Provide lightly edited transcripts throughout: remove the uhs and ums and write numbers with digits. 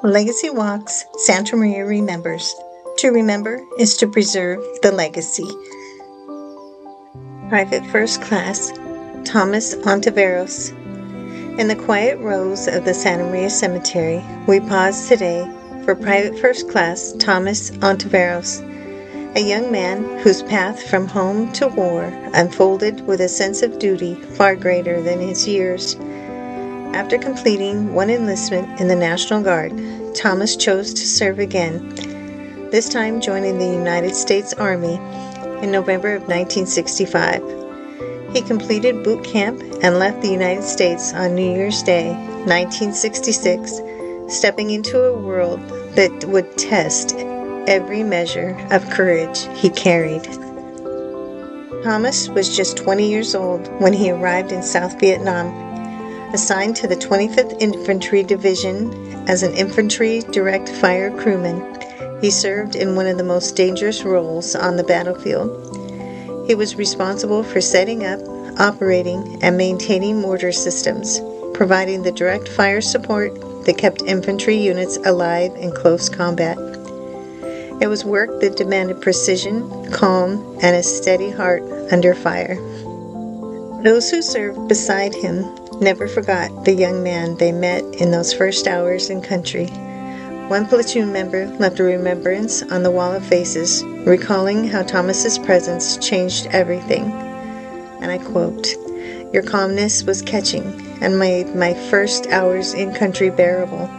Legacy Walks, Santa Maria remembers. To remember is to preserve the legacy. Private First Class Thomas Ontiveros. In the quiet rows of the Santa Maria Cemetery, we pause today for Private First Class Thomas Ontiveros, a young man whose path from home to war unfolded with a sense of duty far greater than his years. After completing one enlistment in the National Guard, Thomas chose to serve again, this time joining the United States Army in November of 1965. He completed boot camp and left the United States on New Year's Day, 1966, stepping into a world that would test every measure of courage he carried. Thomas was just 20 years old when he arrived in South Vietnam. Assigned to the 25th Infantry Division as an Infantry Direct Fire Crewman, he served in one of the most dangerous roles on the battlefield. He was responsible for setting up, operating, and maintaining mortar systems, providing the direct fire support that kept infantry units alive in close combat. It was work that demanded precision, calm, and a steady heart under fire. Those who served beside him never forgot the young man they met in those first hours in country. One platoon member left a remembrance on the wall of faces, recalling how Thomas's presence changed everything. And I quote, "Your calmness was catching and made my first hours in country bearable.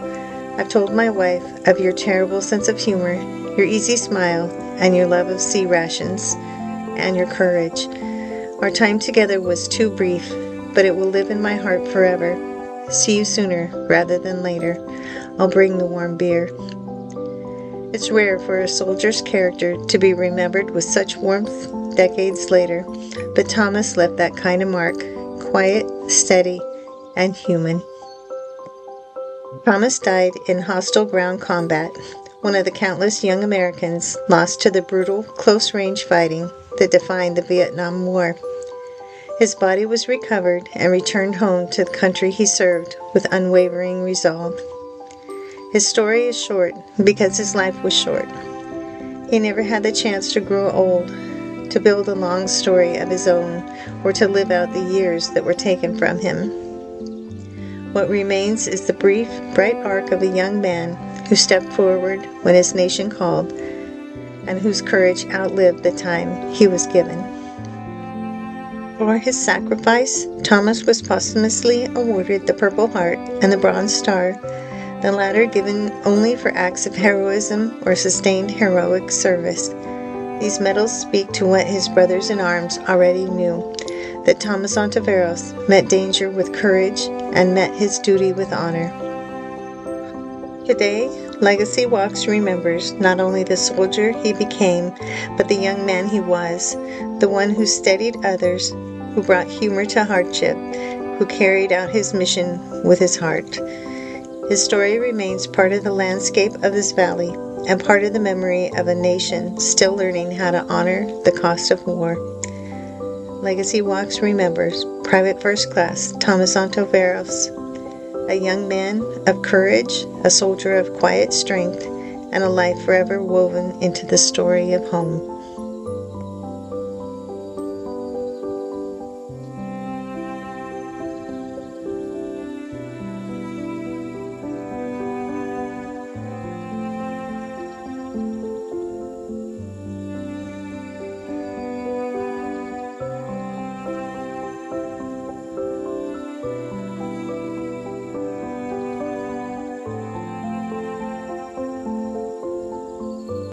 I've told my wife of your terrible sense of humor, your easy smile, and your love of sea rations, and your courage. Our time together was too brief, but it will live in my heart forever. See you sooner rather than later. I'll bring the warm beer." It's rare for a soldier's character to be remembered with such warmth decades later, but Thomas left that kind of mark, quiet, steady, and human. Thomas died in hostile ground combat, one of the countless young Americans lost to the brutal, close-range fighting that defined the Vietnam War. His body was recovered and returned home to the country he served with unwavering resolve. His story is short because his life was short. He never had the chance to grow old, to build a long story of his own, or to live out the years that were taken from him. What remains is the brief, bright arc of a young man who stepped forward when his nation called, and whose courage outlived the time he was given. For his sacrifice, Thomas was posthumously awarded the Purple Heart and the Bronze Star, the latter given only for acts of heroism or sustained heroic service. These medals speak to what his brothers in arms already knew, that Thomas Ontiveros met danger with courage and met his duty with honor. Today, Legacy Walks remembers not only the soldier he became, but the young man he was, the one who steadied others, who brought humor to hardship, who carried out his mission with his heart. His story remains part of the landscape of this valley and part of the memory of a nation still learning how to honor the cost of war. Legacy Walks remembers Private First Class Thomas Ontiveros, a young man of courage, a soldier of quiet strength, and a life forever woven into the story of home.